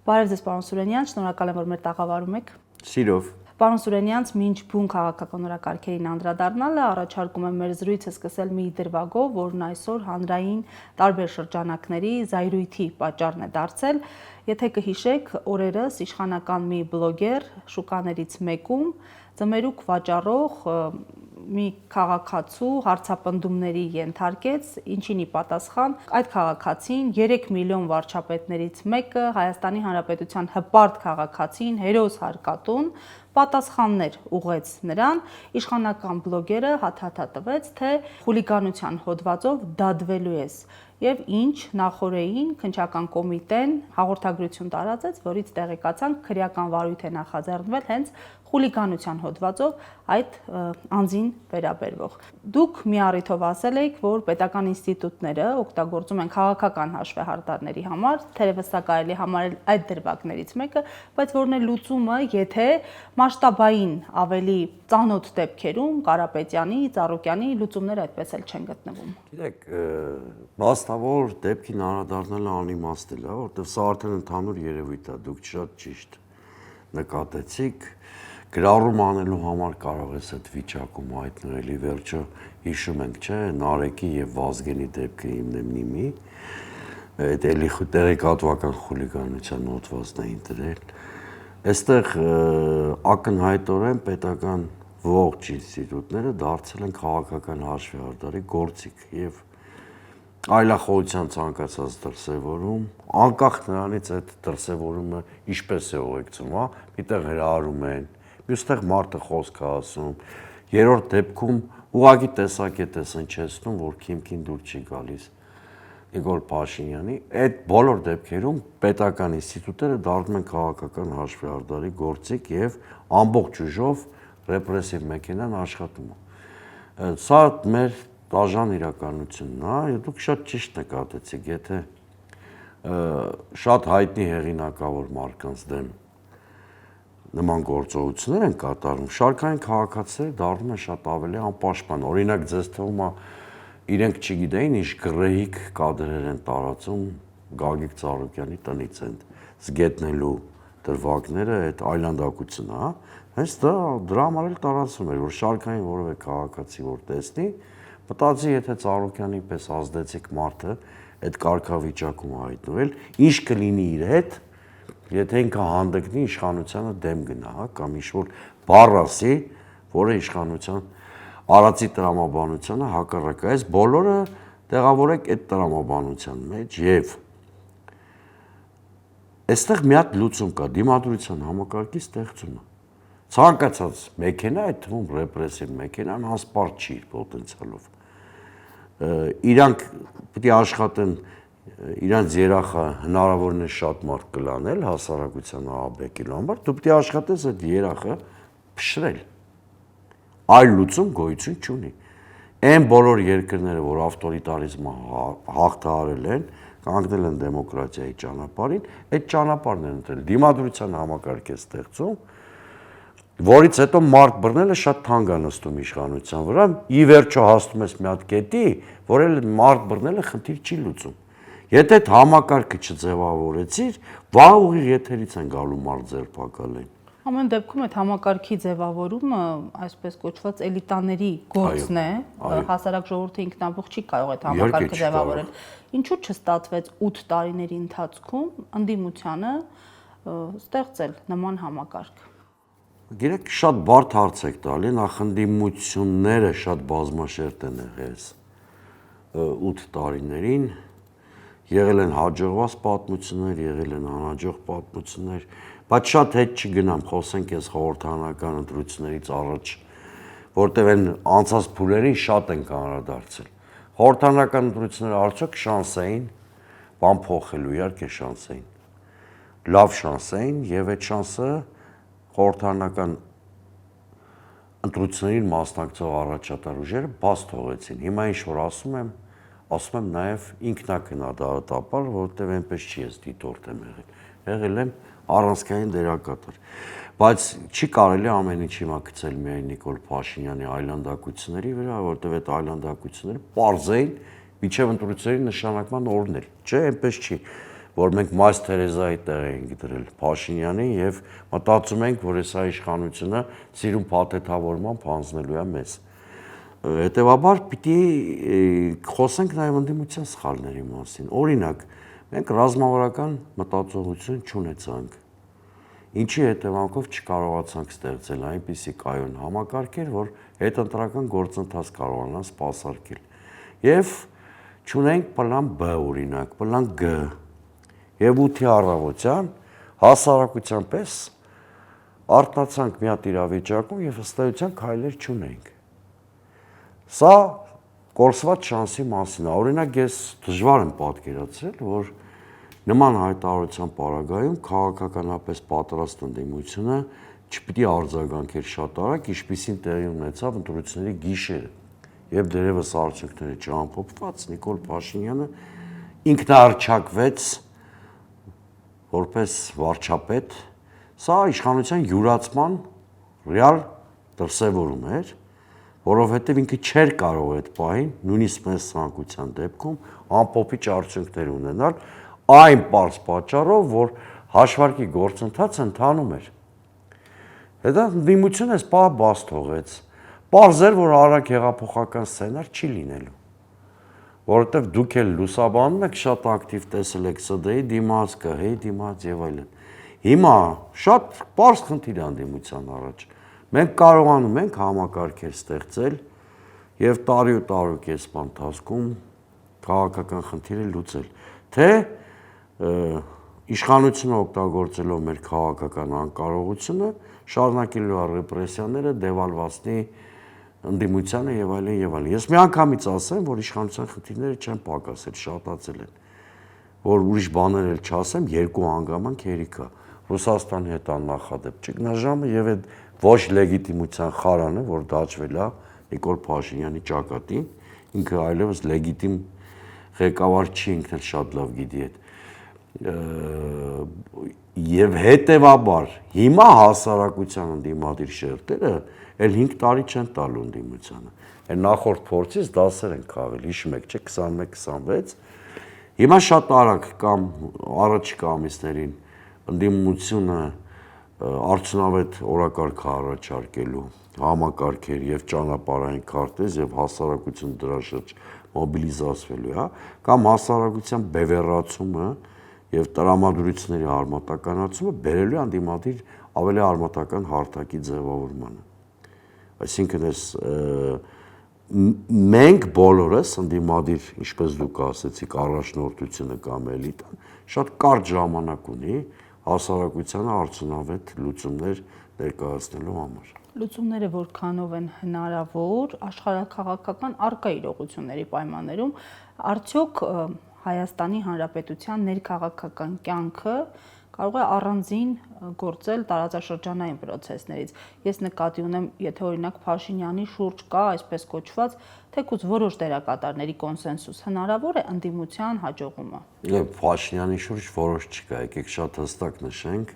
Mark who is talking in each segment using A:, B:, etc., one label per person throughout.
A: Բարև ձեզ, պարոն Սուրենյան, շնորհակալ եմ, որ մեր տաղավարում եք։
B: Սիրով։
A: Պարոն Սուրենյանց մինչ բուն քաղաքական օրակարգերին անդրադառնալը առաջարկում եմ մեր զրույցը սկսել մի դրվագով, որն այսօր հանրային տարբեր շրջանակների զայրույթի պատճառն է դարձել։ Եթե կհիշեք, օրերս իշխանական մի բլոգեր շուկաներից մեկում ձմերուկ վաճառող մի քաղաքացու հարցապնդումների ենթարկեց, ինչին ի պատասխան այդ քաղաքացին 3 միլիոն վարչապետներից մեկը Հայաստանի Հանրապետության հպարտ քաղաքացին հերոս հարկատուն պատասխաններ ուղղեց նրան, իշխանական բլոգերը հաթաթա տվեց, թե խուլիգանության հոդվածով դադվելու ես եւ ինչ նախորդին քննչական կոմիտեն հաղորդագրություն տարածեց, որից տեղեկացանք քրեական վարույթ է նախաձեռնվել հենց խուլիգանության հոդվածով այդ անձին վերաբերվող։ Դուք մի առիթով ասել եք, որ պետական ինստիտուտները օգտագործում են քաղաքական հաշվեհարդարների համար, թերևս սա կարելի համարել այդ դրվագներից մեկը, բայց որն է լուծումը, եթե մասշտաբային ավելի ծանոթ դեպքերում Կարապետյանի, Ծառուկյանի լուծումները այդպես էլ չեն գտնվում։
B: Գիտեք, մասնավոր դեպքին անդրադառնալը անիմաստ է, որովհետև սա արդեն ընդհանուր երևույթ է, դուք շատ ճիշտ նկատեցիք։ Գրառում անելու համար կարող ես այդ վիճակում հայտնվել, ի վերջո հիշում ենք, չէ, Նարեկի եւ Վազգենի դեպքը հիմնեմնիմի, այդ էլի տեղեկատվական խուլիգանության հոդվածն էին դրել։ Այստեղ ակնհայտորեն պետական ողջ ինստիտուտները դարձել են քաղաքական հաշվեհարդարի գործիք եւ այլախոհության ցանկացած դրսևորում, անկախ նրանից այդ դրսևորումը ինչպես է ուղեկցում, հա, միտեղ հրահարում են, մյուստեղ մարդը խոսք է ասում, երրորդ դեպքում ուղղակի տեսակետ է սնչեցնում, որ քիմքին դուր չի գալիս Նիկոլ Փաշինյանի, այդ բոլոր դեպքերում պետական ինստիտուտները դառնում են քաղաքական հաշվեհարդարի գործիք եւ ամբողջ ուժով ռեպրեսիվ մեքենան աշխատում է։ Սա մեր դաժան իրականությունն է, եւ դուք շատ ճիշտ նկատեցիք, եթե շատ հայտնի հեղինակավոր մարդկանց դեմ նման գործողություններ են կատարում, շարքային քաղաքացիները դառնում են շատ ավելի անպաշտպան։ Օրինակ, ձեզ թվում է իրենք չգիտեին ինչ գրեհիկ կադրեր են տարածում Գագիկ Ծառուկյանի տնից են զգետնելու դրվագները, այդ այլանդակությունը, հա, հենց դրա համար էլ տարածում էր, որ շարքային որևէ քաղաքացի որ տեսնի, մտածի, եթե Ծառուկյանի պես ազդեցիկ մարդը այդ կարգավիճակում հայտնվել, ինչ կլինի իր հետ, եթե ինքը հանդգնի իշխանությանը դեմ գնա, հա, կամ ինչ-որ բառ ասի, որը իշխանության արածի տրամաբանությանը հակառակ է, այս բոլորը տեղավորեք այդ տրամաբանության մեջ եւ այստեղ մի հատ լուծում կա, դիմադրության համակարգի ստեղծումը։ Ցանկացած մեքենա, այդ թվում ռեպրեսիվ մեքենան անսպառ չի իր պոտենցիալով։ Իրանք պետք է աշխատեն իրանց երախը հնարավորն է շատ մարդ կլանել հասարակության ահաբեկելու համար, դու պետք է աշխատես այդ երախը փշրել։ Այլ լուծում գոյություն չունի։ Այն բոլոր երկրները, որ ավտորիտարիզմը հաղթահարել են, կանգնել են դեմոկրատիայի ճանապարհին, այդ ճանապարհն են ընտրել։ Դիմադրության համակարգ է ստեղծում, որից հետո մարդ բռնելը շատ թանկ է նստում իշխանության վրա, ի վերջո հասնում ես մի հատ կետի, որ էլ մարդ բռնելը խնդիր չի լուծում։ Եթե այդ համակարգը չձևավորեցիր, վաղ ուղիղ եթերից են գալու մարդ ձերբակալեն։
A: Ամեն դեպքում այդ համակարգի ձևավորումը, այսպես կոչված էլիտաների գործն է, հասարակ ժողովուրդը ինքնաբուխ չի կարող այդ համակարգը ձևավորել։ Ինչու չստացվեց 8 տարիների ընթացքում ընդդիմությանը ստեղծել նման համակարգ։
B: Գիտեք, շատ բարդ հարց եք տալի, նախ ընդդիմությունները շատ բազմաշերտ են եղել 8 տարիներին, եղել են հաջողված պատմություններ, եղել են անհաջող պատմություններ, բայց շատ հետ չգնամ, խոսենք ես խորհրդարանական ընտրություններից առաջ, որտեղ են անցած փուլերին շատ են անդրադարձել։ Խորհրդարանական ընտրությունները արդյոք շանս էին բան փոխելու, իհարկե շանս էին։ Լավ շանս էին եւ այդ շանսը խորհրդարանական ընտրություններին մասնակցող առաջատար ուժերը բաց թողեցին։ Հիմա ինչ որ ասում եմ նաև ինքնակնադատաբար, որովհետև այնպես չի ես դիտորդ եմ եղել եմ առանցքային դերակատար, բայց չի կարելի ամեն ինչ հիմա գցել միայն Նիկոլ Փաշինյանի այլանդակությունների վրա, որովհետև այդ այլանդակությունները պարզ էին մինչև ընտրությունների նշանակման օրն էլ, չէ, այնպես չի։ որ մենք Մայր Թերեզայի տեղ ենք դրել Փաշինյանին եւ մտածում ենք, որ այս իշխանությունը ծիրուն փաթեթավորմամբ հանձնելու է մեզ։ Հետևաբար պիտի խոսենք նաեւ ընդդիմության սխալների մասին։ Օրինակ, մենք ռազմավարական մտածողություն չունեցանք, ինչի հետևանքով չկարողացանք ստեղծել այնպիսի կայուն համակարգեր, որ հետընտրական գործընթաց կարողանան սպասարկել։ Եվ չունենք պլան B, օրինակ, պլան G։ Եվ 8-ի առավոտյան հասարակության պես արթնացանք մի հատ իրավիճակում եւ ըստ էության քայլեր չունենք։ Սա կորսված շանսի մասին է։ Օրինակ ես դժվար եմ պատկերացրել, որ նման հայտարարության պարագայում քաղաքականապես պատրաստ ընդդիմությունը չպիտի արձագանքեր շատ արագ, ինչպիսին տեղի ունեցավ ընտրությունների գիշերը, եւ դերևս արդյունքները չամփոփված Նիկոլ Փաշինյանը ինքնահռչակվեց որպես վարչապետ։ Սա իշխանության յուրացման ռեալ դրսևորում էր, որովհետև ինքը չէր կարող այդ պահին, նույնիսկ մեծ ցանկության դեպքում ամփոփիչ արդյունքներ ունենալ, այն պարզ պատճառով, որ հաշվարկի գործընթացը ընթանում էր։ Հետո ընդդիմությունը այս պահը բաց թողեց։ Պարզ էր, որ արագ հեղափոխական սցենար չի լինելու, որովհետև դուք էլ լուսաբանում եք, շատ ակտիվ տեսել եք ՍԴ-ի դիմաց, ԿՀ-ի դիմաց եւ այլն։ Հիմա շատ պարզ խնդիր է ընդդիմության առաջ։ Մենք կարողանում ենք համակարգեր ստեղծել եւ տարի ու տարուկեսպան ընթացքում քաղաքական խնդիրը լուծել, թե իշխանությունը օգտագործելով մեր քաղաքական անկարողությունը շարունակելու է ռեպրեսիաները, դեվալվացնի ընդդիմությանը եւ այլն եւ այլն։ Ես մի անգամից ասեմ, որ իշխանության խնդիրները չեն պակասել, շատացել են։ Որ ուրիշ բաներ էլ չասեմ, երկու հանգամանք հերիքա։ Ռուսաստանի հետ աննախադեպ ճգնաժամը եւ այդ ոչ լեգիտիմության խարանը, որ դաջվել է Նիկոլ Փաշինյանի ճակատին, ինքը այլևս լեգիտիմ ղեկավար չի, ինքն էլ շատ լավ գիտի այդ։ Եվ հետևաբար հիմա հասարակության ընդդիմադիր շերտերը էլ 5 տարի չեն տալու ընդդիմությանը։ Այն նախորդ փորձից դասեր են քաղել, հիշում եք, չէ, 21-26։ Հիմա շատ արագ կամ առաջիկա ամիսներին ընդդիմությունը արդյունավետ օրակարգ առաջարկելու համակարգեր եւ ճանապարհային քարտեզ եւ հասարակություն դրա շուրջ մոբիլիզացվելու, հա, կամ հասարակության բևեռացումը եւ տրամադրությունների արմատականացումը բերելու անդիմադիր ավելի արմատական հարթակի ձևավորմանը։ Այսինքն այս մենք բոլորս ընդդիմադիր, ինչպես դուք ասեցիք, առաջնորդությունը կամ էլիտան շատ կարճ ժամանակ ունի հասարակությանը արդյունավետ լուծումներ ներկայացնելու համար։
A: Լուծումները որքանով են հնարավոր աշխարհաքաղաքական առկա իրողությունների պայմաններում, արդյոք Հայաստանի Հանրապետության ներքաղաքական կյանքը կարող է առանձին գործել տարածաշրջանային process-ներից։ Ես նկատի ունեմ, եթե օրինակ Փաշինյանի շուրջ կա այսպես կոչված թեկուզ որոշ դերակատարների կոնսենսուս, հնարավոր է ընդդիմության հաջողումը։
B: Փաշինյանի շուրջ որոշ չկա, եկեք շատ հստակ նշենք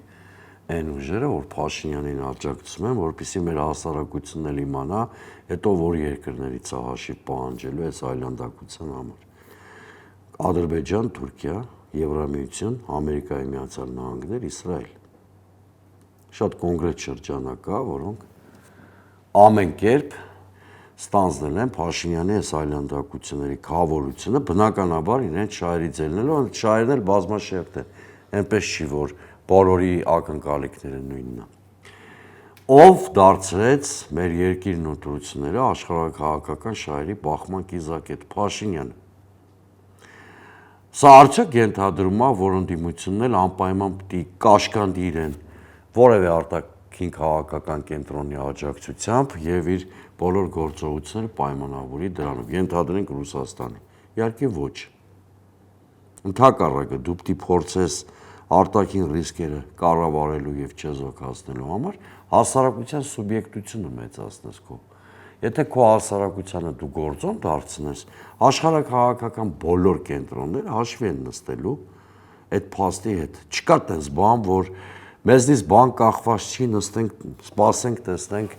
B: այն ուժերը, որ Փաշինյանին աջակցում են, որպեսզի մեր հասարակությունն էլ իմանա, հետո որ երկրներից է հաշիվ պահանջելու այս այլանդակության համար։ Ադրբեջան, Թուրքիա, Եվրամիություն, Ամերիկայի Միացյալ Նահանգներ, Իսրայել։ Շատ կոնկրետ շրջանակ կա, որոնք ամեն կերպ ստանձնել են Փաշինյանի այս այլանդակությունների քավորությունը, բնականաբար իրենց շահերից ելնելով, շահերն էլ բազմաշերտ են, այնպես չի, որ բոլորի ակնկալիքները նույնն են։ Ով դարձրեց մեր երկիրն ու ընտրությունները աշխարհաքաղաքական շահերի բախման կիզակետ Փաշինյանը։ Սա արդյոք ենթադրում է, որ ընդդիմությունն էլ անպայման պիտի կաշկանդի իրեն որևէ արտաքին քաղաքական կենտրոնի աջակցությամբ եւ իր բոլոր գործողությունները պայմանավորի դրանով։ Ենթադրենք Ռուսաստանի։ Իհարկե ոչ։ Ընդհակառակը դու պիտի փորձես արտաքին ռիսկերը կառավարելու եւ չեզոքացնելու համար հասարակության սուբյեկտությունը մեծացնես քո։ Եթե քո հասարակությանը դու գործոն դարձնես, աշխարհաքաղաքական բոլոր կենտրոնները հաշվի են նստելու այդ փաստի հետ։ Չկա տես բան, որ մեզնից բան կախված չի, նստենք, սպասենք, տեսնենք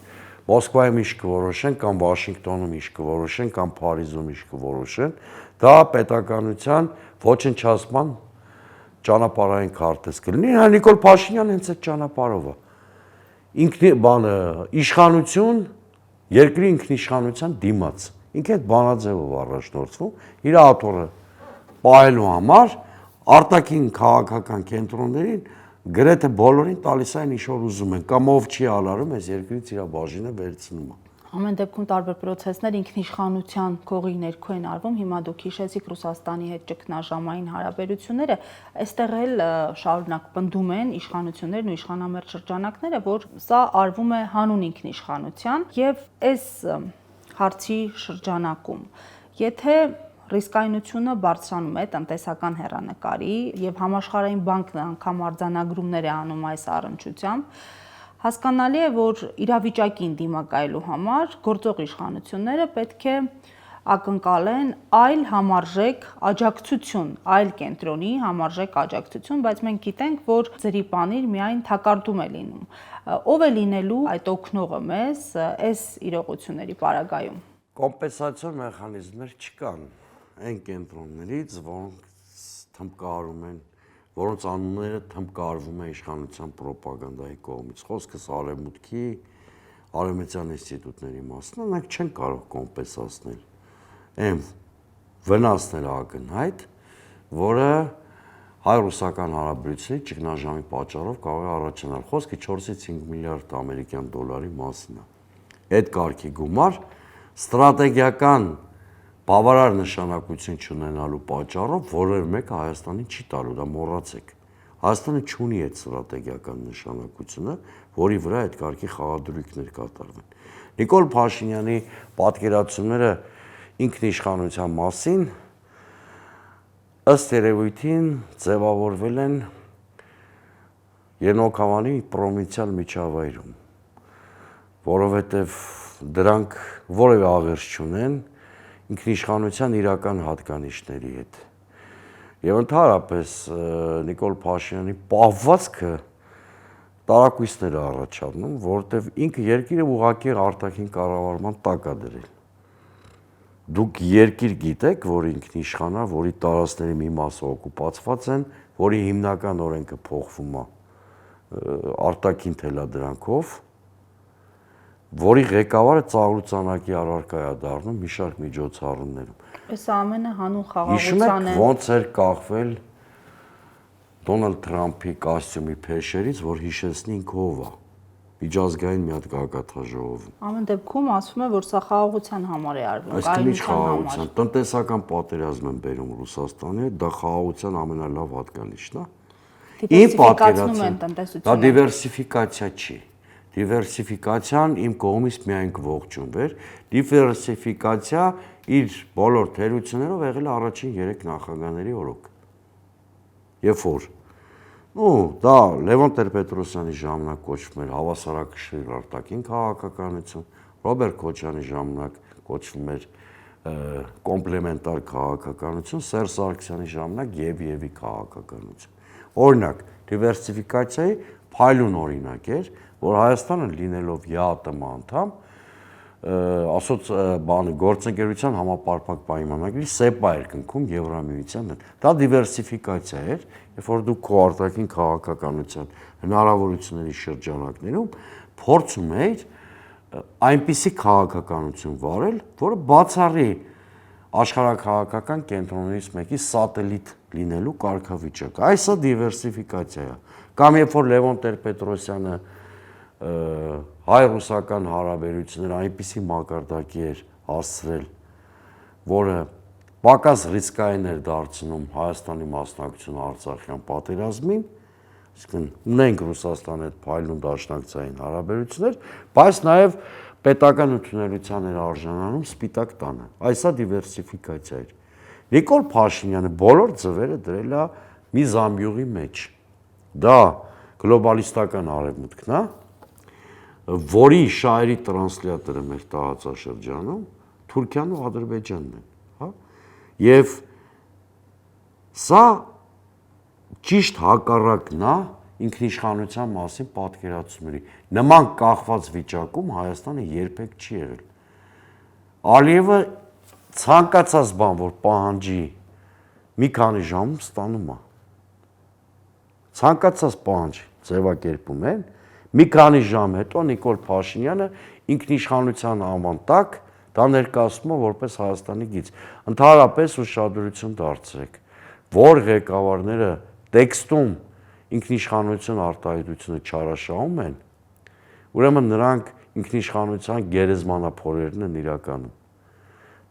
B: Մոսկվայում ինչ կորոշեն կամ Վաշինգտոնում ինչ կորոշեն կամ Փարիզում ինչ կորոշեն, դա պետականության ոչնչացման ճանապարհային քարտեզ կլինի, Նիկոլ Փաշինյանը հենց այդ ճանապարհով է։ Ինքնի բանը իշխանություն, երկրի ինքնիշխանության դիմաց։ Ինքը այդ բանաձևով առաջնորդվում, իր աթոռը պահելու համար արտաքին քաղաքական կենտրոններին գրեթե բոլորին տալիս այն ինչ որ ուզում են, կամ ով չի ալարում, այս երկրից իր բաժինը վերցնում է։
A: Ամեն դեպքում տարբեր պրոցեսներ ինքնիշխանության քողի ներքո են արվում։ Հիմա դուք հիշեցիք Ռուսաստանի հետ ճգնաժամային հարաբերությունները, այստեղ էլ շարունակ պնդում են իշխանություններն ու իշխանամերձ շրջանակները, որ սա արվում է հանուն ինքնիշխանության, եւ այս հարցի շրջանակում, եթե ռիսկայնությունը բարձրանում է տնտեսական հեռանկարի եւ համաշխարհային բանկն անգամ արձանագրումներ է անում այս առնչությամբ, հասկանալի է, որ իրավիճակին դիմակայելու համար գործող իշխանությունները պետք է ակնկալեն այլ համարժեք աջակցություն, այլ կենտրոնի համարժեք աջակցություն, բայց մենք գիտենք, որ ձրի պանիր միայն թակարդում է լինում։ Ով է լինելու այդ օգնողը մեզ այս իրողությունների պարագայում։
B: Կոմպենսացիոն մեխանիզմներ չկան այն կենտրոններից, որոնք թմկարում են, որոնց անունները թմկարվում է իշխանության պրոպագանդայի կողմից։ Խոսքս արևմուտքի, արևմտյան ինստիտուտների մասն է, նրանք չեն կարող կոմպենսացնել այն վնասները ակնհայտ, որը հայ-ռուսական հարաբերությունների ճգնաժամի պատճառով կարող է առաջանալ։ Խոսքը 4-ից 5 միլիարդ ամերիկյան դոլարի մասին է։ Այդ կարգի գումար ստրատեգիական բավարար նշանակություն չունենալու պատճառով որևէ մեկը Հայաստանին չի տալու, դա մոռացեք։ Հայաստանը չունի այդ ստրատեգիական նշանակությունը, որի վրա այդ կարգի խաղադրույքներ կատարվեն։ Նիկոլ Փաշինյանի պատկերացումները ինքնիշխանության մասին ըստ երևույթին ձևավորվել են Ենոքավանի պրովինցիալ միջավայրում, որովհետև դրանք որևէ աղերս չունեն ինքնիշխանության իրական հատկանիշների հետ։ Եվ ընդհանրապես Նիկոլ Փաշինյանի պահվածքը տարակույսներ է առաջանում, որովհետև ինքը երկիրը ուղղակի արտաքին կառավարման տակ է դրել։ Դուք երկիր գիտեք, որ ինքնիշխան է, որի տարածքների մի մասը օկուպացված են, որի հիմնական օրենքը փոխվում է արտաքին թելադրանքով, որի ղեկավարը ծաղրուծանակի առարկա է դառնում մի շարք միջոցառումներում։
A: Այս ամենը հանուն
B: Հիշում
A: խաղաղության
B: եք ոնց էր կախվել Դոնալդ Թրամփի կոստյումի փեշերից, որ հիշեցնի ինքը ով է։ Միջազգային մի հատ գագաթաժողովում։
A: Ամեն դեպքում ասվում է, որ սա խաղաղության համար է արվում,
B: Այսինքն ինչ խաղաղության, տնտեսական պատերազմ են բերում Ռուսաստանի հետ, դա խաղաղության ամենալավ հատկանիշն է։
A: դիվերսիֆիկացնում են տնտեսությունը։
B: Դա դիվերսիֆիկացիա չի։ Դիվերսիֆիկացիան իմ կողմից միայն կողջունվեր։ Դիվերսիֆիկացիա իր բոլոր թերություններով եղել է առաջին 3 նախագահների օրոք։ Երբ որ դա Լևոն Տեր-Պետրոսյանի ժամանակ կոչվում էր հավասարակշռ արտաքին քաղաքականություն, Ռոբերտ Քոչարյանի ժամանակ կոչվում էր կոմպլեմենտար քաղաքականություն, Սերժ Սարգսյանի ժամանակ եւ-եւի քաղաքականություն։ Օրինակ, դիվերսիֆիկացիայի փայլուն օրինակ էր, որ Հայաստանը լինելով ԵԱՏՄ անդամ, ասոց գործընկերության համապարփակ պայմանագրի ՍԵՊԱ էր կնքում Եվրամիության հետ։ Դա դիվերսիֆիկացիա էր, երբ որ դու քո արտաքին քաղաքականության հնարավորությունների շրջանակներում փորձում էիր այնպիսի քաղաքականություն վարել, որը բացառի աշխարհաքաղաքական կենտրոններից մեկի սատելիտ լինելու կարգավիճակ։ Այսը դիվերսիֆիկացիա է։ Կամ երբ որ Լևոն Տեր-Պետրոսյանը հայ-ռուսական հարաբերությունները այնպիսի մակարդակի էր հասցրել, որը պակաս ռիսկային էր դարձնում Հայաստանի մասնակցությունը Արցախյան պատերազմին, այսինքն ունենք Ռուսաստանի հետ փայլուն դաշնակցային հարաբերություններ, բայց նաև պետական ընդունելության էր արժանանում Սպիտակ տանը։ Այսա դիվերսիֆիկացիա էր։ Նիկոլ Փաշինյանը բոլոր ձվերը դրել է մի զամբյուղի մեջ։ Դա գլոբալիստական արևմուտքն է, որի շահերի տրանսլյատորը մեր տարածաշրջանում Թուրքիան ու Ադրբեջանն են, հա։ Եվ սա ճիշտ հակառակն է ինքնիշխանության մասին պատկերացումների։ Նման կախված վիճակում Հայաստանը երբեք չի եղել։ Ալիևը ցանկացած բան, որ պահանջի մի քանի ժամում ստանում է։ Ցանկացած պահանջ ձևակերպում են, մի քանի ժամ հետո Նիկոլ Փաշինյանը ինքնիշխանության անվան տակ դա ներկայացնում է որպես Հայաստանի գիծ։ Ընդհանրապես ուշադրություն դարձրեք, որ ղեկավարները տեքստում ինքնիշխանություն արտահայտությունը չարաշահում են, ուրեմն նրանք ինքնիշխանության գերեզմանափորերն են իրականում։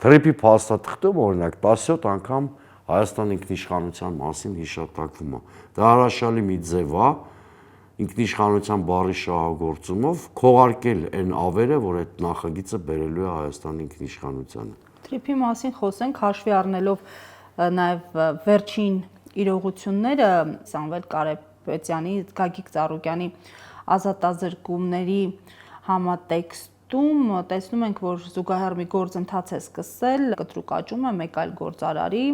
B: Թրիփի փաստաթղթում օրինակ 17 անգամ Հայաստանի ինքնիշխանության մասին հիշատակվում է։ Դա հրաշալի մի ձև է ինքնիշխանության բառի շահագործումով քողարկել այն ավերը, որ այդ նախագիծը բերելու է Հայաստանի ինքնիշխանությանը։
A: Թրիփի մասին խոսենք հաշվի առնելով նաև վերջին իրողությունները Սամվել Կարապետյանի, Գագիկ Ծառուկյանի ազատազրկումների համատեքստում տեսնում ենք, որ զուգահեռ մի գործընթաց է սկսել, կտրուկ աճում է մեկ այլ գործարարի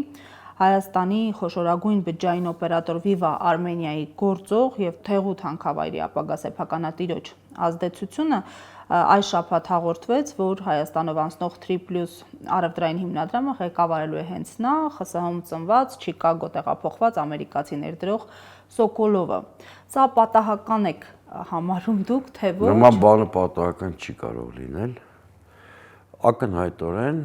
A: Հայաստանի խոշորագույն բջջային օպերատոր Viva Armenia-ի գործող եւ Թեղուտ հանքավայրի ապագա սեփականատիրոջ ազդեցությունը այս շաբաթ հաղորդվեց, որ Հայաստանով անցնող 3+ առևտրային հիմնադրամը ղեկավարելու է հենց նա, ԽՍՀՄ ծնված, Չիկագո տեղափոխված ամերիկացի ներդրող Սոկոլովը։ Սա պատահական եք համարում դուք, թե ոչ։
B: Նման բանը պատահական չի կարող լինել։ Ակնհայտորեն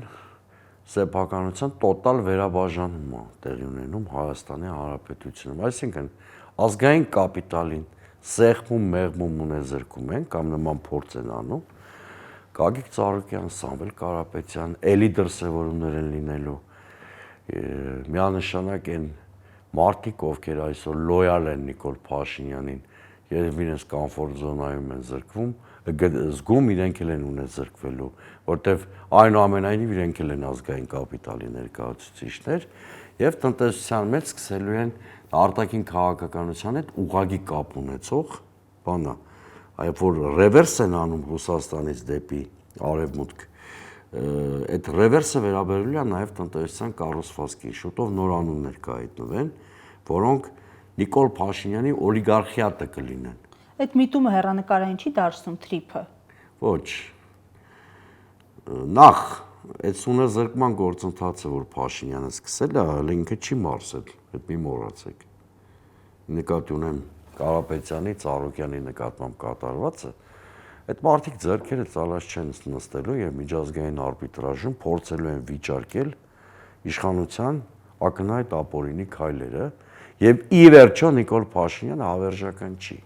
B: սեփականության տոտալ վերաբաժանում է տեղի ունենում Հայաստանի Հանրապետությունում, այսինքն ազգային կապիտալին սեղմում, մեղմում ունեզրկում են կամ նման փորձ են անում, Գագիկ Ծառուկյան, Սամվել Կարապետյան, էլի դրսևորումներ են լինելու, միանշանակ են մարդիկ, ովքեր այսօր լոյալ են Նիկոլ Փաշինյանին, երբ իրենց կոմֆորտ զոնայում են զգում, իրենք էլ են ունեզրկվելու, որտեվ այնուամենայնիվ իրենք էլ են ազգային կապիտալի ներկայացուցիչներ եւ տնտեսության մեջ սկսելու են արտաքին քաղաքականության հետ ուղղակի կապ ունեցող բանա, այլ որ ռևերս են անում Ռուսաստանից դեպի արևմուտք, այդ ռևերսը վերաբերելու է նաեւ տնտեսության կառուցվածքի, շուտով նոր անուններ կհայտնվեն, որոնք Նիկոլ Փաշինյանի օլիգարխիատը կլինեն։
A: Այդ միտումը հեռանկարային չի դարձնում թրիփը։
B: Ոչ։ Նախ այդ ունեզրկման գործընթացը, որ Փաշինյանը սկսել է, հələ ինքը չի մարսել, այդ մի մոռացեք։ Նկատի ունեմ Կարապետյանի, Ծառուկյանի նկատմամբ կատարվածը, այդ մարդիկ ձեռքերը ծալած չեն նստելու եւ միջազգային արբիտրաժում փորձելու են վիճարկել իշխանության ակնհայտ ապօրինի քայլերը եւ ի վերջո Նիկոլ Փաշինյանը հավերժական չի։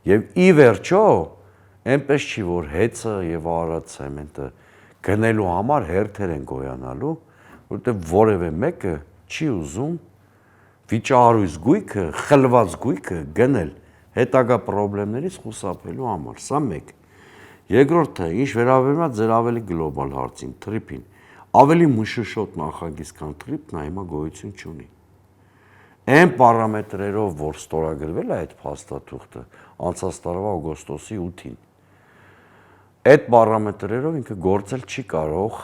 B: Եվ ի վերջո այնպես չի, որ հեծը եւ Արարատ ցեմենտը գնելու համար հերթեր են գոյանալու, որտեղ որևէ մեկը չի ուզում վիճահարույց գույքը, խլված գույքը գնել հետագա խնդիրներից խուսափելու համար։ Սա մեկ։ Երկրորդը, ինչ վերաբերում է ձեր ավելի գլոբալ հարցին, թրիփին, ավելի մշուշոտ նախագիծ քան թրիփն հիմա գոյություն չունի։ Այն պարամետրերով, որ ստորագրվել է այդ փաստաթուղթը անցած տարվա օգոստոսի 8-ին, այդ պարամետրերով ինքը գործել չի կարող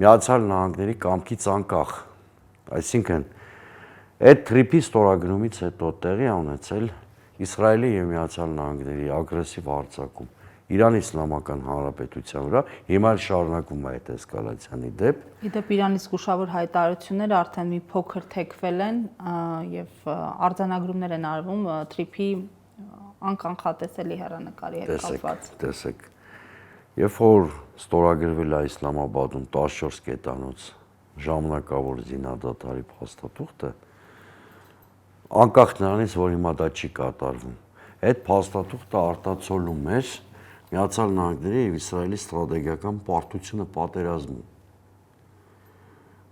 B: Միացյալ Նահանգների կամքից անկախ, այսինքն այդ թրիփի ստորագրումից հետո տեղի ունեցել Իսրայելի եւ Միացյալ Նահանգների ագրեսիվ հարձակում Իրանի Իսլամական Հանրապետության վրա, հիմա էլ շարունակվում է այդ էսկալացիանի դեպ։
A: Իդեպ Իրանից զգուշավոր հայտարարությունները արդեն մի փոքր թեքվել են եւ արձանագրումներ են արվում թրիփի անկանխատեսելի հեռանկարի հետ կապված։
B: Տեսեք, երբ որ ստորագրվել է Իսլամաբադում 14 կետանոց ժամանակավոր զինադադարի փաստաթուղթը, անկախ նրանից, որ հիմա դա չի կատարվում, այդ փաստաթուղթը արտացոլում էր Միացյալ Նահանգների եւ Իսրայելի ստրատեգիական պարտությունը պատերազմում,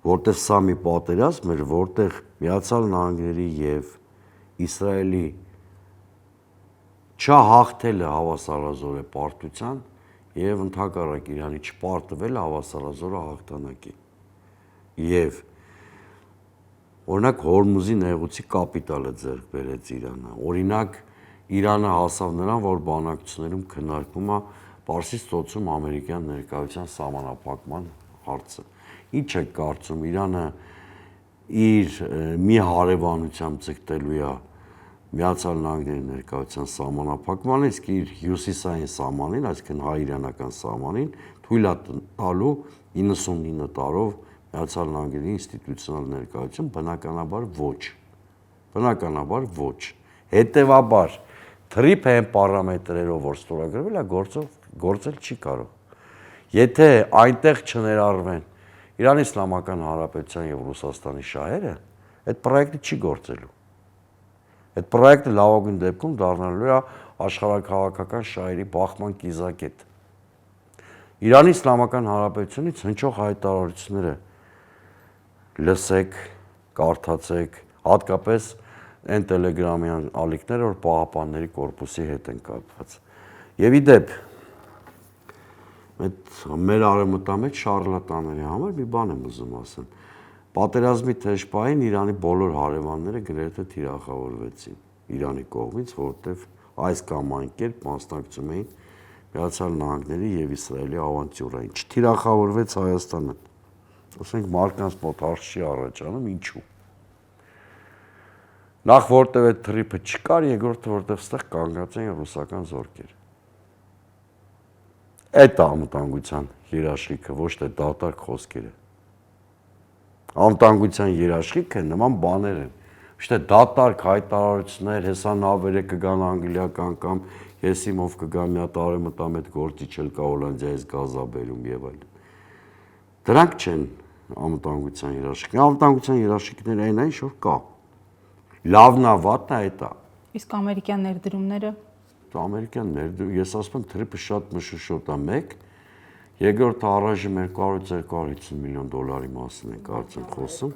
B: որտեղ սա մի պատերազմ էր, որտեղ Միացյալ Նահանգների եւ Իսրայելի չհաղթելը հավասարազոր է պարտության եւ ընդհակառակ Իրանի չպարտվելը հավասարազոր է հաղթանակի։ Եվ օրինակ Հորմուզի նեղուցի կապիտալը ձեռք բերեց Իրանը։ Օրինակ Իրանը հասավ նրան, որ բանակցություններում քննարկվում է Պարսից ծոցում ամերիկյան ներկայության սահմանափակման հարցը։ Ինչ է կարծում, Իրանը իր մի հարևանությամբ ձգտելու է Միացյալ Նահանգների ներկայության սահմանափակման, իսկ իր հյուսիսային սահմանին, այսինքն հայ-իրանական սահմանին, թույլ է տալու 99 տարով Միացյալ Նահանգների ինստիտուցիոնալ ներկայություն, բնականաբար ոչ։ Բնականաբար ոչ։ Հետևաբար թրիփ այն պարամետրերով որ ստորագրվել է գործել չի կարող։ Եթե այնտեղ չներառվեն Իրանի Իսլամական Հանրապետության եւ Ռուսաստանի շահերը, այդ պրոյեկտը չի գործելու։ Այդ պրոյեկտը լավագույն դեպքում դառնալու է աշխարհաքաղաքական շահերի բախման կիզակետ։ Իրանի Իսլամական Հանրապետությունից հնչող հայտարարությունները լսեք, կարդացեք, հատկապես այն տելեգրամյան ալիքները, որ Պահապանների կորպուսի հետ են կապված։ Եվ ի դեպ, մեր արևմտամետ շարլատանների համար մի բան եմ ուզում ասեմ։ Պատերազմի թեժ պահին Իրանի բոլոր հարևանները գրեթե թիրախավորվեցին Իրանի կողմից, որովհետև այս կամ այն կերպ մասնակցում էին Միացյալ Նահանգների եւ Իսրայելի ավանտյուրային։ Չթիրախավորվեց Հայաստանը։ Ասենք մարդկանց մոտ հարց չի առաջանում, ինչու։ Նախ որտեղ այդ թրիփը չկար, երկրորդը որտեղ ստեղ կանգնած են ռուսական զորքեր։ Այդ անվտանգության երաշխիքը ոչ թե դատարկ խոսքերը։ Անվտանգության երաշխիքը նման բաներ են։ Ոչ թե դատարկ հայտարարություններ, հեսա նավերը կգան անգլիական կամ եսիմով կգա մի հատ արևմտամետ գործիչ էլ կա Հոլանդիայից գազաբերում եւ այլն։ Դրանք չեն անվտանգության երաշխիքները։ Անվտանգության երաշխիքները այն ինչ որ կա։ Լավն է, վատն է, դա։
A: Իսկ ամերիկյան ներդրումները
B: ամերիկյան ներդրում, ես ասում եմ թրիփը շատ մշուշոտ է, մեկ, երկրորդը առայժմ 200-250 միլիոն դոլարի մասին են կարծեմ խոսում,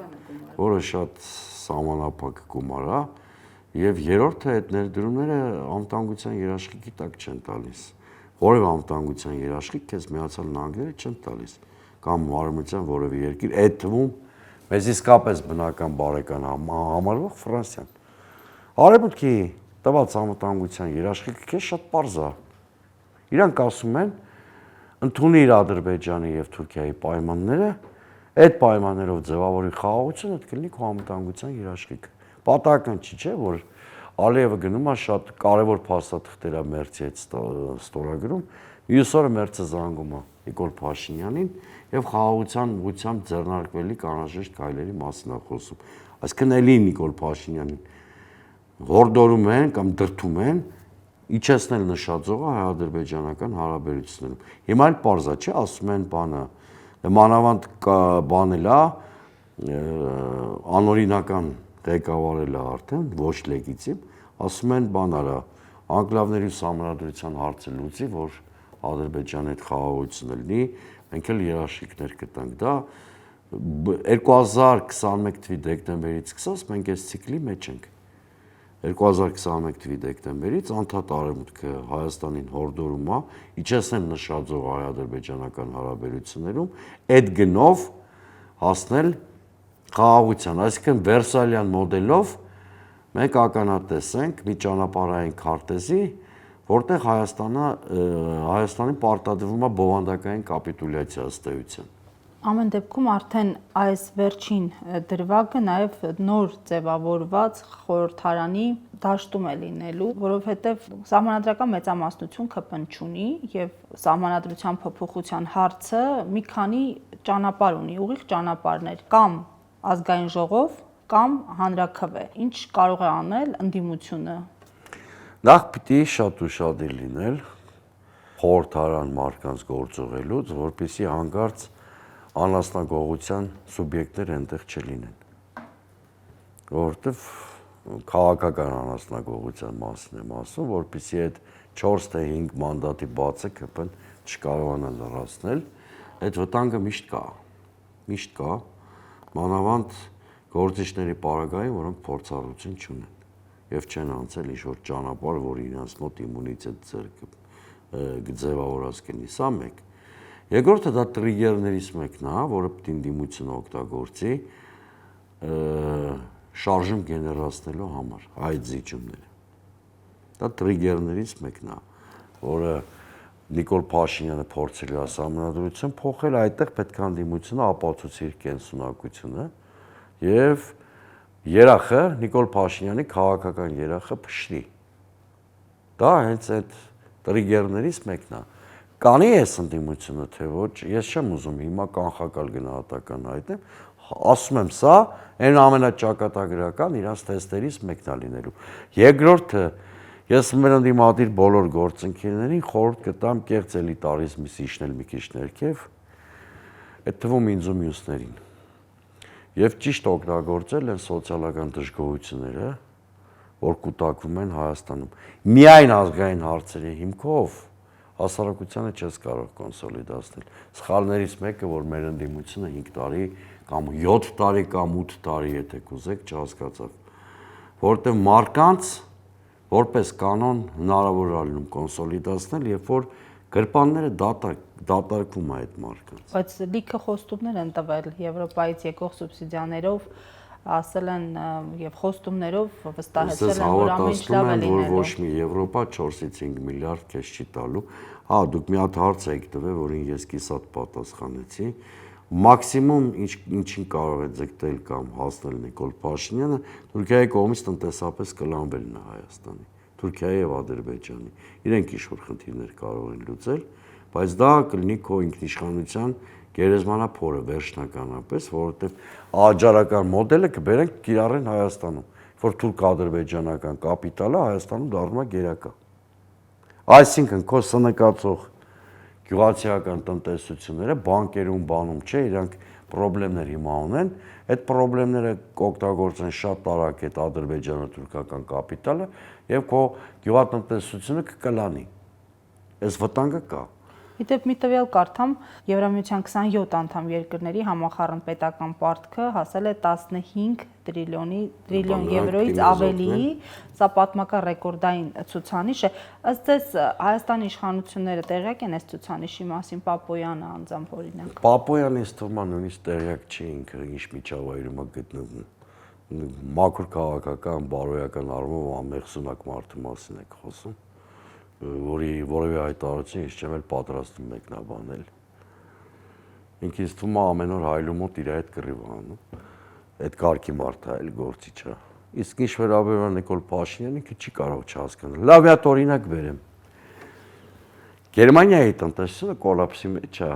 B: որը շատ սահմանափակ գումար է, եւ երրորդը այդ ներդրումները անվտանգության երաշխիքի տակ չեն տալիս։ Որևէ անվտանգության երաշխիք քեզ Միացյալ Նահանգները չեն տալիս կամ արևմտյան որևէ երկիր, այդ թվում մեզ իսկապես բնական բարեկամ համարվող Ֆրանսիան։ Արևմուտքի տված անվտանգության երաշխիքը քեզ շատ պարզ է։ Իրանք ասում են ընդունիր Ադրբեջանի եւ Թուրքիայի պայմանները, այդ պայմաններով ձևավորի խաղաղությունը, դա կլինի քո անվտանգության երաշխիքը։ Պատահական չի, չէ՞, որ Ալիևը գնում է շատ կարևոր փաստաթղթեր է Մերցի հետ ստորագրում, մյուս օրը Մերցը զանգում է Նիկոլ Փաշինյանին եւ խաղաղության ուղղությամբ ձեռնարկվելիք անհրաժեշտ քայլերի մասին է խոսում։ Այսինքն էլի Նիկոլ Փաշինյանին հորդորում են կամ դրդում են իջեցնել նշաձողը հայ-ադրբեջանական հարաբերություններում։ Հիմա էլ պարզ է, չէ՞, ասում են բանը, մանավանդ բանել է, անօրինական ղեկավարել է արդեն, ոչ լեգիտիմ, ասում են բան արա, անկլավների սահմանադրության հարցը լուծի, որ Ադրբեջանի հետ խաղաղություն լինի, մենք էլ երաշխիքներ կտանք։ Դա 2021 թվականի դեկտեմբերից սկսած մենք այս ցիկլի մեջ ենք։ 2021 թվականի դեկտեմբերից անդադ Արևմուտքը Հայաստանին հորդորում է իջեցնել նշաձող հայ-ադրբեջանական հարաբերություններում, այդ գնով հասնել խաղաղության, այսինքն Վերսալյան մոդելով մենք ականատես ենք մի ճանապարհային քարտեզի, որտեղ Հայաստանին պարտադրվում է բովանդակային կապիտուլյացիա ըստ էության։
A: Ամեն դեպքում արդեն այս վերջին դրվագը նաև նոր ձևավորված խորհրդարանի դաշտում է լինելու, որովհետև սահմանադրական մեծամասնություն ԿՊ-ն չունի եւ սահմանադրության փոփոխության հարցը մի քանի ճանապարհ ունի, ուղիղ ճանապարհներ, կամ ազգային ժողով, կամ հանրաքվե։ Ինչ կարող է անել ընդդիմությունը։
B: Նախ պիտի շատ ուշադիր լինել խորհրդարան մարդկանց գործողելուց, որպեսզի հանկարծ անասնագողության սուբյեկտներ այնտեղ չլինեն, որովհետև քաղաքական անասնագողության մասին եմ ասում, որպեսզի այդ 4 թե 5 մանդատի բացը ԿՊ-ն չկարողանա լրացնել, այդ վտանգը միշտ կա, մանավանդ գործիչների պարագային, որոնք փորձառություն չունեն եւ չեն անցել ինչ-որ ճանապարհ, որ իրենց մոտ իմունիտետ ձևավորած կլինի, սա մեկ։ Երկրորդը դա տրիգերներից մեկն է, որը պետք է ընդդիմությունը օգտագործի շարժում գեներացնելու համար, այդ զիջումները։ Դա տրիգերներից մեկն է, որը Նիկոլ Փաշինյանը փորձել է սահմանադրություն փոխել, այդտեղ պետք է ընդդիմությունը ապացուցի իր կենսունակությունը եւ երախը Նիկոլ Փաշինյանի քաղաքական երախը փշրի։ Դա հենց այդ տրիգերներից մեկն է։ Կանի էս ընդդիմությունը, թե ոչ, ես չեմ ուզում հիմա կանխակալ գնահատական հայտնեմ, ասում եմ սա այն ամենաճակատագրական իրաց թեստերից մեկն է լինելու։ Երկրորդը ես մեր ընդդիմադիր բոլոր գործընկերներին խորհուրդ կտամ կեղծ էլիտարիզմից իջնել մի քիչ ներքև, այդ թվում ինձ ու մյուսներին։ Եվ ճիշտ օգտագործել են սոցիալական դժգոհությունները, որ կուտակվում են Հայաստանում։ Միայն ազգային հարցերի հիմքով հասարակությանը չես կարող կոնսոլիդացնել։ Սխալներից մեկը, որ մեր ընդդիմությունը 5 տարի կամ 7 տարի կամ 8 տարի, եթե կուզեք, չհասկացավ, որովհետև մարկանց որպես կանոն հնարավոր է լինում կոնսոլիդացնել, երբ որ գրպանները դատարկվում է այդ մարկանց։
A: Բայց լիքը խոստումներ են տվել Եվրոպայից եկող սուբսիդիաներով, ասել են եւ խոստումներով վստահեցել են, որ ամեն ինչ լավ է լինելու։
B: Ոչ մի Եվրոպա 4-ից 5 միլիարդ քեզ չի տալու։ Հա, դուք մի հատ հարց եք տվել, որին ես կիսատ պատասխանեցի։ Մաքսիմում ինչին կարող է ձգտել կամ հասնել Նիկոլ Փաշինյանը, Թուրքիայի կողմից տնտեսապես կլանվելն է Հայաստանի, Թուրքիայի եւ Ադրբեջանի։ Իրենք ինչ-որ խնդիրներ կարող են լուծել, բայց դա կլինի քո ինքնիշխանության գերեզմանափորը վերջնականապես, որովհետեւ աջարական մոդելը կբերենք կիրառեն Հայաստանում, որ թուրք-ադրբեջանական կապիտալը Հայաստանում դառնում է գերակա։ Այսինքն քո սնկացող գյուղացիական տնտեսությունները բանկերում բանում չէ, իրանք խնդիրներ հիմա ունեն, այդ խնդիրները կօգտագործեն շատ տարակ այդ ադրբեջանա-թուրքական կապիտալը եւ քո գյուղատնտեսությունը կկլանի։ Այս վտանգը կա։
A: Իդեպ մի տվյալ կարդամ, Եվրամիության 27 անդամ երկրների համախառն պետական պարտքը հասել է 15 տրիլիոն եվրոից ավելի, սա պատմական ռեկորդային ցուցանիշ է։ Ըստ ձեզ Հայաստանի իշխանությունները տեղյակ են այս ցուցանիշի մասին, Պապոյանը անձամբ օրինակ։
B: Պապոյանը ինձ թվում է նույնիսկ տեղյակ չի ինքը ինչ միջավայրում է գտնվում։ Մաքուր քաղաքական, բարոյական առումով ամենախսունակ մարդու մասին եք խոսում, որի որևէ հայտարարություն ես չեմ էլ պատրաստվում մեկնաբանել։ Ինքը ինձ թվում է ամեն օր հայլու մոտ իր այդ կռիվ անում։ Այդ կարգի մարդ է, այլ գործիչ է։ Իսկ ինչ վերաբերում է Նիկոլ Փաշինյանին, ինքը չի կարող չհասկանալ։ Լավ, հատ օրինակ բերեմ։ Գերմանիայի տնտեսությունը կոլապսի մեջ է։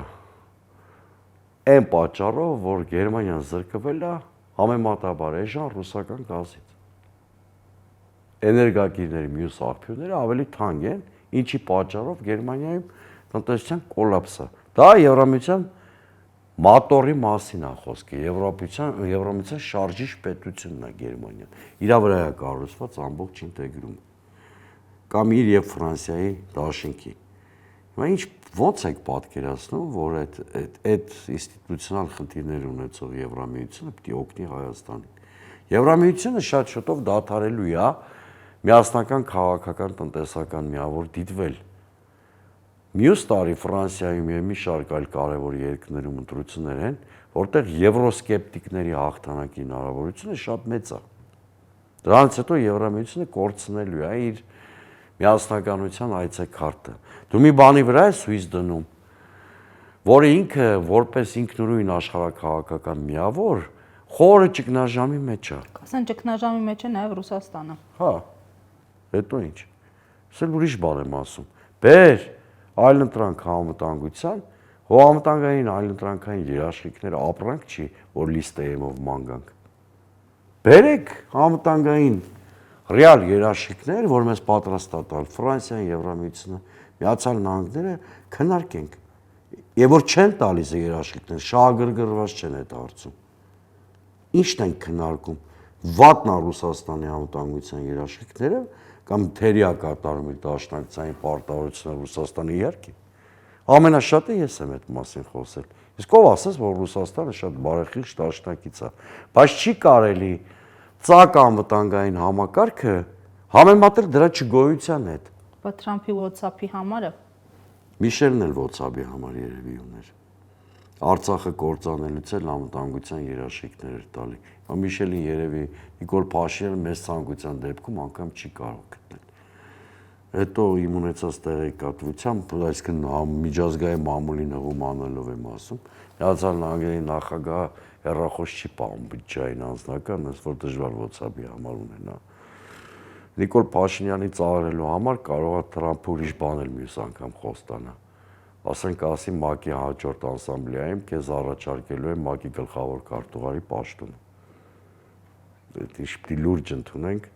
B: Այն պատճառով, որ Գերմանիան զրկվել է համեմատաբար էժան ռուսական գազից։ Էներգակիրների մյուս աղբյուրները ավելի թանկ են, ինչի պատճառով Գերմանիայում տնտեսության կոլապս է։ Դա Եվրամիության մատորի մասին է խոսքը, Եվրամիության շարժիչ պետությունն է Գերմանիան։ Իր վրա է կառուցված ամբողջ ինտեգրումը։ Կամ իր եւ Ֆրանսիայի դաշինքի։ Հիմա ոնց եք պատկերացնում, որ այդ ինստիտուցիոնալ խնդիրներ ունեցող Եվրամիությունը պիտի օգնի Հայաստանին։ Եվրամիությունը շատ շուտով դադարելու է միասնական քաղաքական տնտեսական միավոր դիտվել։ Մյուս տարի Ֆրանսիայում եւ մի շարք այլ կարևոր երկրներում ընտրություններ են, որտեղ եվրոսկեպտիկների հաղթանակի հնարավորությունը շատ մեծ է։ Դրանից հետո Եվրամիությունը կորցնելու է իր միասնականության այցեքարտը։ Դու մի բանի վրա ես հույս դնում, որը ինքը որպես ինքնուրույն աշխարհակաղակական միավոր խորը ճգնաժամի մեջ է։
A: Ասեն ճգնաժամի մեջ է նաև Ռուսաստանը։
B: Հա։ Հետո ինչ։ Սա ուրիշ բան եմ ասում։ Բեր այլընտրանք համըտանգության, անվտանգային այլընտրանքային երաշխիքները ապրանք չի, որ լիստեյով ման գանք։ Բերեք անվտանգային ռեալ երաշխիքներ, որ մեզ պատրաստ է տալ Ֆրանսիան, Եվրամիությունը, Միացյալ Նահանգները, քննարկենք։ Եվ որ չեն տալիս երաշխիքներ, շահագրգռված չեն այդ հարցում։ Ինչն են քննարկում։ Վատնա Ռուսաստանի անվտանգության երաշխիքները կամ թերիա կատարում իր դաշնակցային պարտավորությունը Ռուսաստանի իհարկե։ Ամենաշատը ես եմ այդ մասին խոսել։ Իսկ ով ասես, որ Ռուսաստանը շատ բարեխիղճ դաշնակից է, բայց չի կարելի ծակ անվտանգային համակարգը համեմատել դրա չգոյության հետ։
A: Բայց Թրամփի WhatsApp-ի համարը
B: Միշելն էլ WhatsApp-ի համար երևի ուներ։ Արցախը կործանելուց էլ անվտանգության երաշխիքներ էր տալի։ Միշելին երևի Նիկոլ Փաշինյանը մեծ ցանկության դեպքում անգամ չի կարող գտնել։ Հետո իմ ունեցած տեղեկատվությամբ, այսինքն միջազգային մամուլի նղում անելով եմ ասում, Միացյալ Նահանգների նախագահը հեռախոս չի պահում բջջային անձնական, ըստ որ դժվար WhatsApp-ի համար ունենա։ Նիկոլ Փաշինյանի ծաղրելու համար կարող է Թրամփը ուրիշ բան էլ մյուս անգամ խոստանա։ ասենք ասի ՄԱԿ-ի հաջորդ ասամբլեայում քեզ առաջարկելու եմ ՄԱԿ-ի գլխավոր քարտուղարի պաշտոն։ Դա ինչ-որ լուրջ ընդունենք։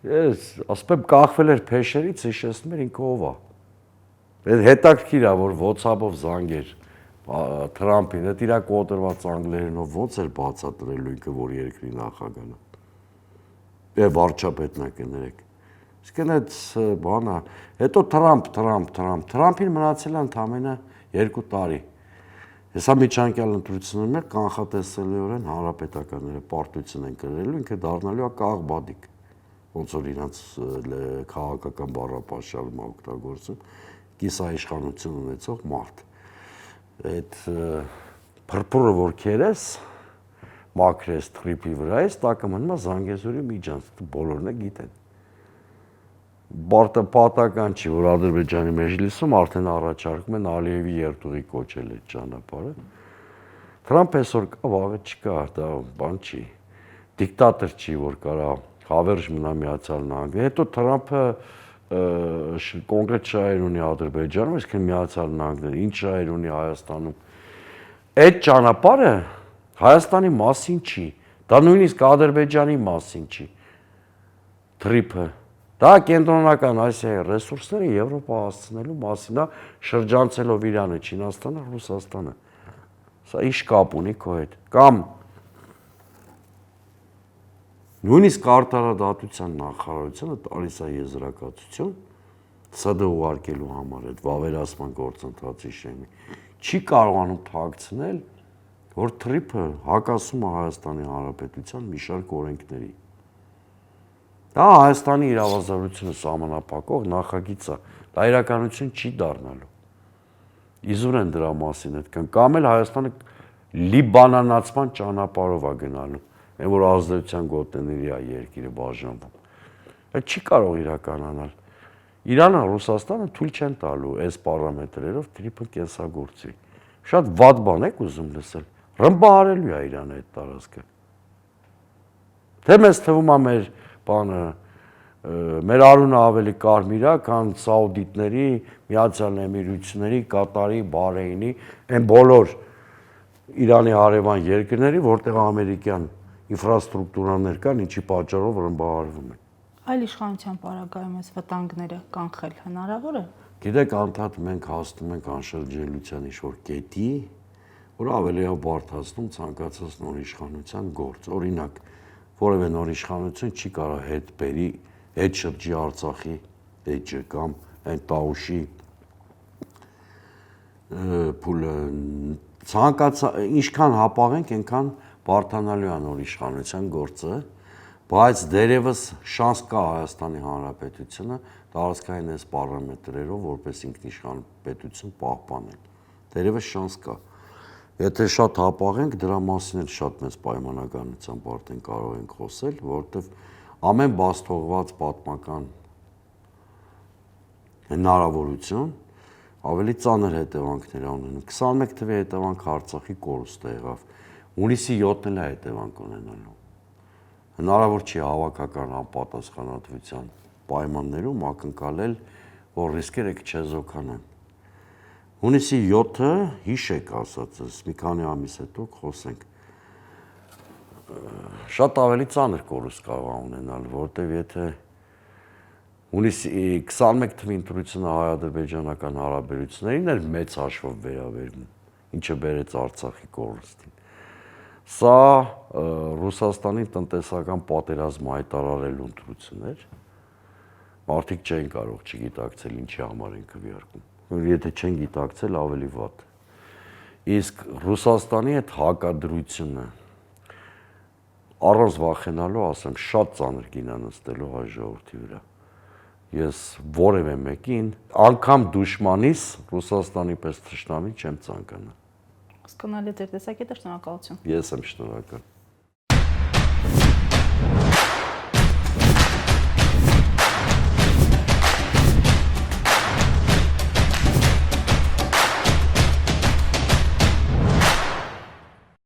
B: Ես ասում եմ կախվել էր փեշերից, հիշեցնում էր ինքը ով է։ Այդ հետաքրքիր է, որ WhatsApp-ով զանգեր Թրամփին, այդ իր կոտրված անգլերենով ոնց էր բացատրելու ինքը, որ երկրի նախագահն է։ Վարչապետն է կներեք։ Իսկն այդ բանը, հետո Թրամփին մնացել է ընդամենը 2 տարի։ Հեսա միջանկյալ ընտրություններն էլ կանխատեսելիորեն հանրապետականները պարտություն են կրելու, ինքը դառնալու է կաղ բադիկ, ոնց որ իրանց քաղաքական բառապաշարում օգտագործում, կիսաիշխանություն ունեցող մարդ։ Այդ փրփուրը որ քերես, մաքրես թրիպի վրայից, տակը մնում է Զանգեզուրի միջանց, բոլորն է գիտեն։ Պատական չի, որ Ադրբեջանի մեջլիսում արդեն առաջարկում են Ալիևի երթուղի կոչել այդ ճանապարհը։ Թրամփը այսօր կա, վաղը չկա, դա բան չի։ Դիկտատոր չի, որ կարա հավերժ մնա Միացյալ Նահանգները։ Հետո Թրամփը կոնկրետ շահեր ունի Ադրբեջանում, այսինքն Միացյալ Նահանգները, ինչ շահեր ունի Հայաստանում։ Այդ ճանապարհը Հայաստանի մասին չի, դա նույնիսկ Ադրբեջանի մասին չի։ Թրիփը դա կենտրոնական Ասիայի ռեսուրսները Եվրոպա հասցնելու մասին է, շրջանցելով Իրանը, Չինաստանը, Ռուսաստանը։ Սա ինչ կապ ունի քո հետ։ Կամ նույնիսկ արտարադատության նախարարությունը տալիս է եզրակացություն ՍԴ ուղարկելու համար այդ վավերացման գործընթացի շեմի։ Չի կարողանում թաքցնել, որ թրիփը հակասում է Հայաստանի Հանրապետության մի շարք օրենքների։ Դա Հայաստանի իրավազորությունը սահմանափակող նախագիծ է, դա իրականություն չի դառնալու։ Իզուր են դրա մասին այդքան, կամ էլ Հայաստանը լիբանանացման ճանապարհով է գնալու, այն որ ազդեցության գոտիների է երկիրը բաժանվում։ Այդ չի կարող իրականանալ։ Իրանը, Ռուսաստանը թույլ չեն տալու այս պարամետրերով թրիփը կենսագործի։ Շատ վատ բան եք ուզում լսել։ Ռմբահարելու է Իրանը այդ տարածքը։ Թե մեզ թվում է մեր բանը մեր արունը ավելի կարմիր է, քան սաուդիտների, Միացյալ Էմիրությունների, Կատարի, Բահրեյնի, այն բոլոր Իրանի հարևան երկրների, որտեղ ամերիկյան ինֆրաստրուկտուրաներ կան, ինչի պատճառով ռմբահարվում են։
A: Այլ իշխանության պարագայում այս վտանգները կանխել հնարավոր է։
B: Գիտեք, անդադ մենք հասնում ենք անշրջելիության ինչ-որ կետի, որ ավելի է բարդացնում ցանկացած նոր իշխանության գործ։ Օրինակ, որևէ նոր իշխանություն չի կարող հետ բերի, հետ շրջի Արցախի էջը կամ այն Տաուշի փուլը ինչքան հապաղենք, այնքան բարդանալու է նոր իշխանության գործը, բայց դերևս շանս կա Հայաստանի Հանրապետությունը տարածքային այս պարամետրերով որպես ինքնիշխան պետություն պահպանել։ Դերևս շանս կա։ Եթե շատ հապաղենք, դրա մասին էլ շատ մեծ պայմանականությամբ արդեն կարող ենք խոսել, որովհետև ամեն բաց թողված պատմական հնարավորություն ավելի ծանր հետևանքներ ունենում։ 21 թվականի հետևանքը Արցախի կորուստը եղավ։ Հունիսի 7-ն էլ է հետևանք ունենալու։ Հնարավոր չի հավաքական անպատասխանատվության պայմաններում ակնկալել, որ ռիսկերը կչեզոքանան։ Հունիսի 7-ը հիշեք ասածս, մի քանի ամիս հետո խոսենք։ Շատ ավելի ծանր կորուստ կարող է ունենալ, որտեվ եթե հունիսի 21 թվականի ընտրությունը հայ-ադրբեջանական հարաբերություններին էր մեծ հաշվով վերաբերվում, ինչը բերեց Արցախի կորուստին։ Սա Ռուսաստանի տնտեսական պատերազմ հայտարարելու ընտրություն էր։ Մարդիկ չեն կարող չգիտակցել ինչի համար են քվեարկում։ Եթե չեն գիտակցել, ավելի վատ։ Իսկ Ռուսաստանի այդ հակադրությունը առանց վախենալու, ասեմ, շատ ծանր գինանստելու հայ ժողովրդի վրա։ Ես որևէ մեկին, անգամ դուշմանիս Ռուսաստանի պես թշնամի չեմ ցանկանա։
A: Հասկանալի ձեր տեսակետը, շնորհակալություն։
B: Ես եմ շնորհակալ։